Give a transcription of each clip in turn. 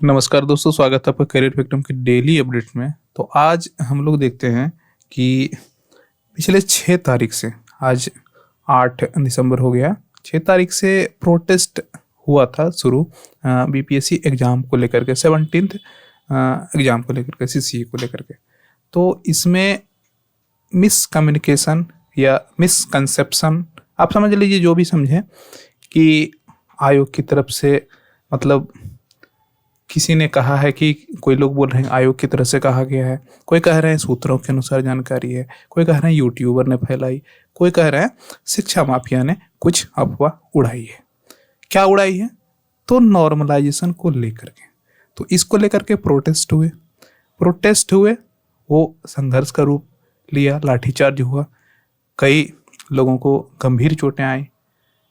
नमस्कार दोस्तों, स्वागत है आपका करियर विक्रम की डेली अपडेट में। तो आज हम लोग देखते हैं कि पिछले 6 तारीख से आज 8 दिसंबर हो गया। 6 तारीख से प्रोटेस्ट हुआ था शुरू बीपीएससी एग्ज़ाम को लेकर के, 17th एग्ज़ाम को लेकर के, सीसीए को लेकर के। तो इसमें मिसकम्युनिकेशन या मिसकंसेप्शन, आप समझ लीजिए, जो भी समझें, कि आयोग की तरफ से, मतलब किसी ने कहा है कि कोई लोग बोल रहे हैं आयोग की तरफ से कहा गया है, कोई कह रहे हैं सूत्रों के अनुसार जानकारी है, कोई कह रहे हैं यूट्यूबर ने फैलाई, कोई कह रहे हैं शिक्षा माफिया ने कुछ अफवाह उड़ाई है। क्या उड़ाई है? तो नॉर्मलाइजेशन को लेकर के। तो इसको लेकर के प्रोटेस्ट हुए, वो संघर्ष का रूप लिया, लाठीचार्ज हुआ, कई लोगों को गंभीर चोटें आई,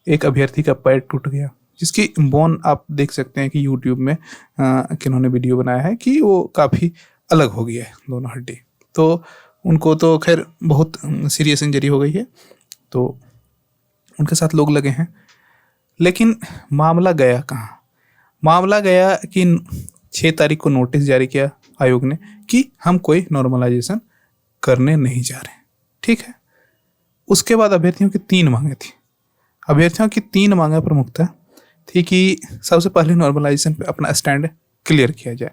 एक अभ्यर्थी का पैर टूट गया, जिसकी बोन आप देख सकते हैं कि यूट्यूब में किन्होंने वीडियो बनाया है कि वो काफ़ी अलग हो गया है, दोनों हड्डी। तो उनको तो खैर बहुत सीरियस इंजरी हो गई है, तो उनके साथ लोग लगे हैं। लेकिन मामला गया कहाँ? मामला गया कि 6 तारीख को नोटिस जारी किया आयोग ने कि हम कोई नॉर्मलाइजेशन करने नहीं जा रहे हैं। ठीक है। उसके बाद अभ्यर्थियों की 3 मांगें थी। अभ्यर्थियों की 3 मांगें प्रमुखतः थी कि सबसे पहले नॉर्मलाइजेशन पे अपना स्टैंड क्लियर किया जाए।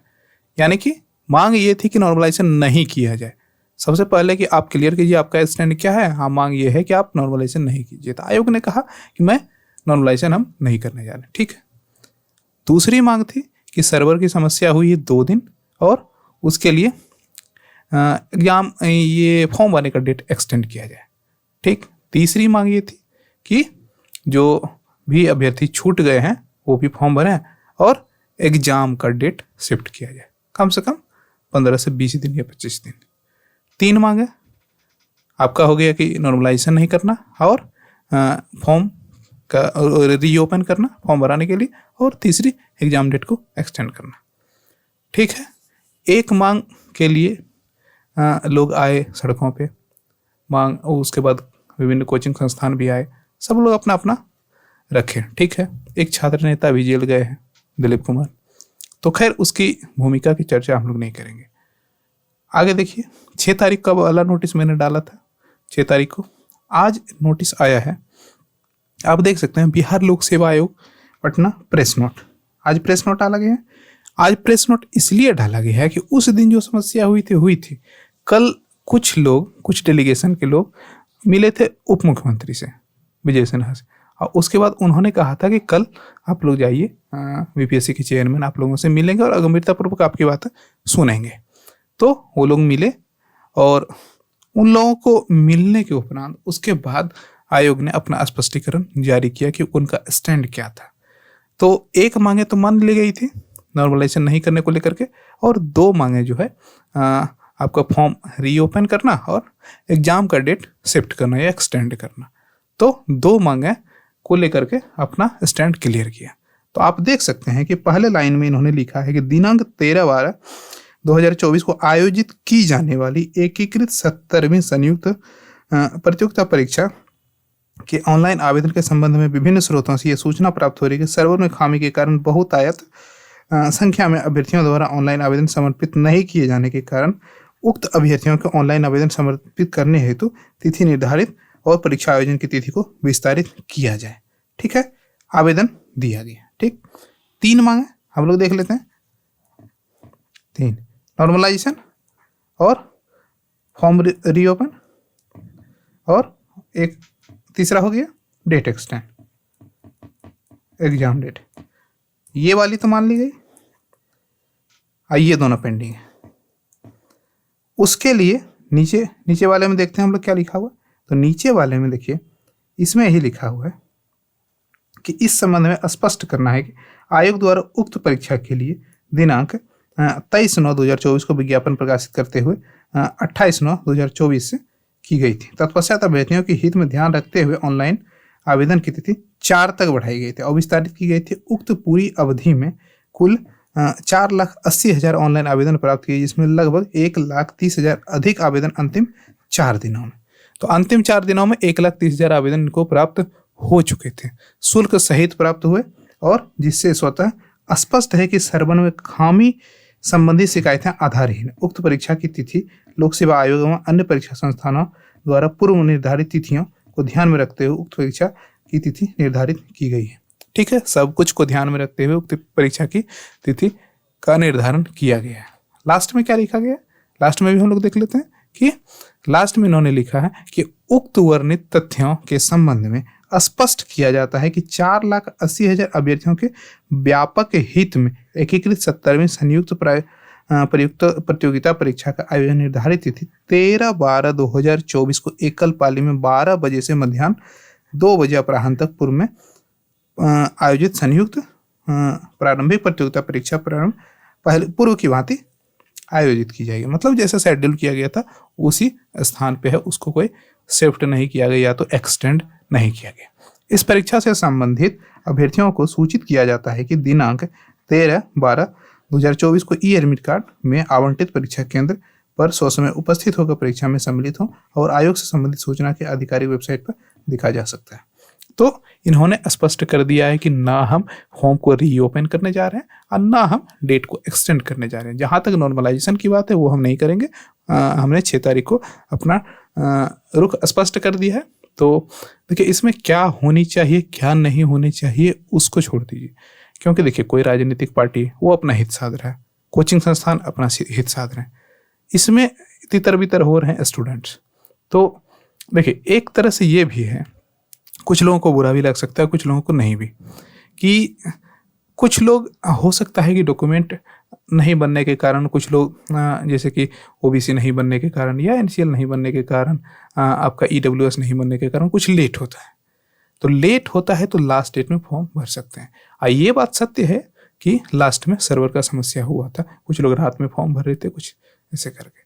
यानी कि मांग ये थी कि नॉर्मलाइजेशन नहीं किया जाए। सबसे पहले कि आप क्लियर कीजिए आपका स्टैंड क्या है। हाँ, मांग ये है कि आप नॉर्मलाइजेशन नहीं कीजिए। तो आयोग ने कहा कि मैं नॉर्मलाइजेशन हम नहीं करने जा रहे। ठीक है। दूसरी मांग थी कि सर्वर की समस्या हुई है 2 दिन, और उसके लिए एग्जाम ये फॉर्म भरने का डेट एक्सटेंड किया जाए। ठीक। तीसरी मांग ये थी कि जो भी अभ्यर्थी छूट गए हैं वो भी फॉर्म भरें और एग्जाम का डेट शिफ्ट किया जाए, कम से कम 15 से 20 दिन या 25 दिन। 3 मांगे आपका हो गया कि नॉर्मलाइजेशन नहीं करना और फॉर्म का रीओपन करना फॉर्म भराने के लिए, और तीसरी एग्जाम डेट को एक्सटेंड करना। ठीक है। एक मांग के लिए लोग आए सड़कों पे, मांग, उसके बाद विभिन्न कोचिंग संस्थान भी आए, सब लोग अपना अपना रखे। ठीक है। एक छात्र नेता भी जेल गए हैं, दिलीप कुमार। तो खैर उसकी भूमिका की चर्चा हम लोग नहीं करेंगे। आगे देखिए, 6 तारीख का वाला नोटिस मैंने डाला था, 6 तारीख को। आज नोटिस आया है, आप देख सकते हैं, बिहार लोक सेवा आयोग पटना प्रेस नोट। आज प्रेस नोट डाला गया है। आज प्रेस नोट इसलिए डाला गया है कि उस दिन जो समस्या हुई थी। कल कुछ लोग, कुछ डेलीगेशन के लोग मिले थे उप मुख्यमंत्री से, विजय सिन्हा से, और उसके बाद उन्होंने कहा था कि कल आप लोग जाइए, बीपीएससी के चेयरमैन आप लोगों से मिलेंगे और गंभीरतापूर्वक आपकी बात सुनेंगे। तो वो लोग मिले, और उन लोगों को मिलने के उपरांत उसके बाद आयोग ने अपना स्पष्टीकरण जारी किया कि उनका स्टैंड क्या था। तो एक मांगे तो मान ली गई थी नॉर्मलाइजेशन नहीं करने को लेकर के, और 2 मांगे जो है आपका फॉर्म रीओपन करना और एग्जाम का डेट शिफ्ट करना या एक्सटेंड करना। तो 2 मांगे को लेकर के अपना स्टैंड क्लियर किया। तो आप देख सकते हैं कि पहले लाइन में इन्होंने लिखा है कि दिनांक 13/12/2024 को आयोजित की जाने वाली एकीकृत 17वीं संयुक्त प्रतियोगिता परीक्षा के ऑनलाइन आवेदन के संबंध में विभिन्न स्रोतों से यह सूचना प्राप्त हो रही है कि सर्वर में खामी के कारण बहुतायत संख्या में अभ्यर्थियों द्वारा ऑनलाइन आवेदन समर्पित नहीं किए जाने के कारण उक्त अभ्यर्थियों को ऑनलाइन आवेदन समर्पित करने हेतु तिथि निर्धारित और परीक्षा आयोजन की तिथि को विस्तारित किया जाए। ठीक है। आवेदन दिया गया। ठीक। 3 मांगे हम लोग देख लेते हैं। 3, नॉर्मलाइजेशन और फॉर्म रीओपन, और एक तीसरा हो गया डेट एक्सटेंड, एग्जाम डेट। ये वाली तो मान ली गई, ये दोनों पेंडिंग है। उसके लिए नीचे वाले में देखते हैं हम लोग क्या लिखा हुआ। तो नीचे वाले में देखिए, इसमें यही लिखा हुआ है कि इस संबंध में स्पष्ट करना है कि आयोग द्वारा उक्त परीक्षा के लिए दिनांक 23/9/2024 को विज्ञापन प्रकाशित करते हुए 28/9/2024 से की गई थी। तत्पश्चात अभ्यर्थियों के हित में ध्यान रखते हुए ऑनलाइन आवेदन की तिथि 4 तक बढ़ाई गई थी और विस्तारित की गई थी। उक्त पूरी अवधि में कुल 4,80,000 ऑनलाइन आवेदन प्राप्त किए, जिसमें लगभग 1,30,000 अधिक आवेदन अंतिम 4 दिनों में। तो अंतिम 4 दिनों में 1,30,000 आवेदन इनको प्राप्त हो चुके थे, शुल्क सहित प्राप्त हुए, और जिससे स्वतः स्पष्ट है कि सर्वन में खामी संबंधी शिकायतें आधारहीन है। उक्त परीक्षा की तिथि लोक सेवा आयोग एवं अन्य परीक्षा संस्थानों द्वारा पूर्व निर्धारित तिथियों को ध्यान में रखते हुए उक्त परीक्षा की तिथि निर्धारित की गई है। ठीक है, सब कुछ को ध्यान में रखते हुए उक्त परीक्षा की तिथि का निर्धारण किया गया है। लास्ट में क्या लिखा गया है, लास्ट में भी हम लोग देख लेते हैं कि लास्ट में इन्होंने लिखा है कि उक्त वर्णित तथ्यों के संबंध में स्पष्ट किया जाता है कि 4,80,000 अभ्यर्थियों के व्यापक हित में एकीकृत 70वीं संयुक्त प्रयुक्त प्रतियोगिता परीक्षा का आयोजन निर्धारित तिथि 13/12/2024 को एकल पाली में 12 बजे से मध्याह्न 2 बजे अपराह्न तक पूर्व में आयोजित संयुक्त प्रारंभिक प्रतियोगिता परीक्षा प्रारंभ पहले पूर्व की भांति आयोजित की जाएगी। मतलब जैसा शेड्यूल किया गया था उसी स्थान पे है, उसको कोई शिफ्ट नहीं किया गया या तो एक्सटेंड नहीं किया गया। इस परीक्षा से संबंधित अभ्यर्थियों को सूचित किया जाता है कि दिनांक 13/12/2024 को ई एडमिट कार्ड में आवंटित परीक्षा केंद्र पर ससमय उपस्थित होकर परीक्षा में सम्मिलित हो और आयोग से संबंधित सूचना के आधिकारिक वेबसाइट पर दिखा जा सकता है। तो इन्होंने स्पष्ट कर दिया है कि ना हम फॉर्म को रीओपन करने जा रहे हैं और ना हम डेट को एक्सटेंड करने जा रहे हैं। जहाँ तक नॉर्मलाइजेशन की बात है वो हम नहीं करेंगे। हमने 6 तारीख को अपना रुख स्पष्ट कर दिया है। तो देखिए इसमें क्या होनी चाहिए क्या नहीं होनी चाहिए उसको छोड़ दीजिए, क्योंकि देखिए कोई राजनीतिक पार्टी वो अपना हित साध रहा है, कोचिंग संस्थान अपना हित साध रहे हैं, इसमें तितर बितर हो रहे हैं स्टूडेंट्स। तो देखिए एक तरह से ये भी है, कुछ लोगों को बुरा भी लग सकता है, कुछ लोगों को नहीं भी, कि कुछ लोग हो सकता है कि डॉक्यूमेंट नहीं बनने के कारण, कुछ लोग जैसे कि ओबीसी नहीं बनने के कारण या एनसीएल नहीं बनने के कारण, आपका ईडब्ल्यूएस नहीं बनने के कारण कुछ लेट होता है। तो लेट होता है तो लास्ट डेट में फॉर्म भर सकते हैं। ये बात सत्य है कि लास्ट में सर्वर का समस्या हुआ था, कुछ लोग रात में फॉर्म भर रहे थे, कुछ ऐसे करके।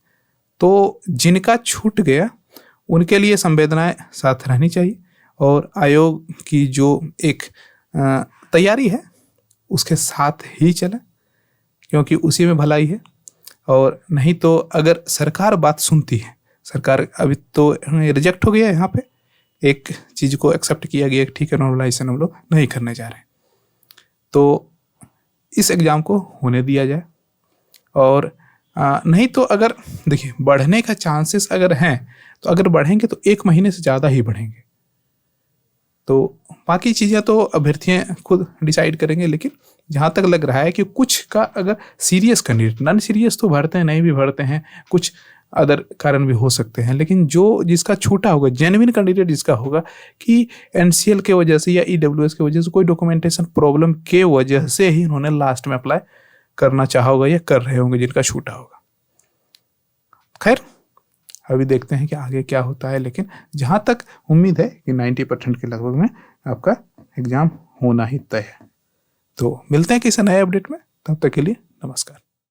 तो जिनका छूट गया उनके लिए संवेदनाएं साथ रहनी चाहिए और आयोग की जो एक तैयारी है उसके साथ ही चलें, क्योंकि उसी में भलाई है। और नहीं तो अगर सरकार बात सुनती है, सरकार अभी तो रिजेक्ट हो गया है, यहाँ पे एक चीज़ को एक्सेप्ट किया गया, ठीक है नॉर्मलाइजेशन हम लोग नहीं करने जा रहे हैं, तो इस एग्ज़ाम को होने दिया जाए। और नहीं तो अगर देखिए बढ़ने का चांसेस अगर हैं तो अगर बढ़ेंगे तो 1 महीने से ज़्यादा ही बढ़ेंगे। तो बाकी चीज़ें तो अभ्यर्थियाँ खुद डिसाइड करेंगे, लेकिन जहाँ तक लग रहा है कि कुछ का अगर सीरियस कैंडिडेट, नॉन सीरियस तो भरते हैं, नहीं भी भरते हैं, कुछ अदर कारण भी हो सकते हैं, लेकिन जो जिसका छूटा होगा, जेन्युइन कैंडिडेट जिसका होगा कि एनसीएल के वजह से या ईडब्ल्यूएस की वजह से कोई डॉक्यूमेंटेशन प्रॉब्लम के वजह से ही उन्होंने लास्ट में अप्लाई करना चाहा होगा या कर रहे होंगे, जिनका छूटा होगा। खैर अभी देखते हैं कि आगे क्या होता है, लेकिन जहाँ तक उम्मीद है कि 90% के लगभग में आपका एग्ज़ाम होना ही तय है। तो मिलते हैं किसी नए अपडेट में, तब तक के लिए नमस्कार।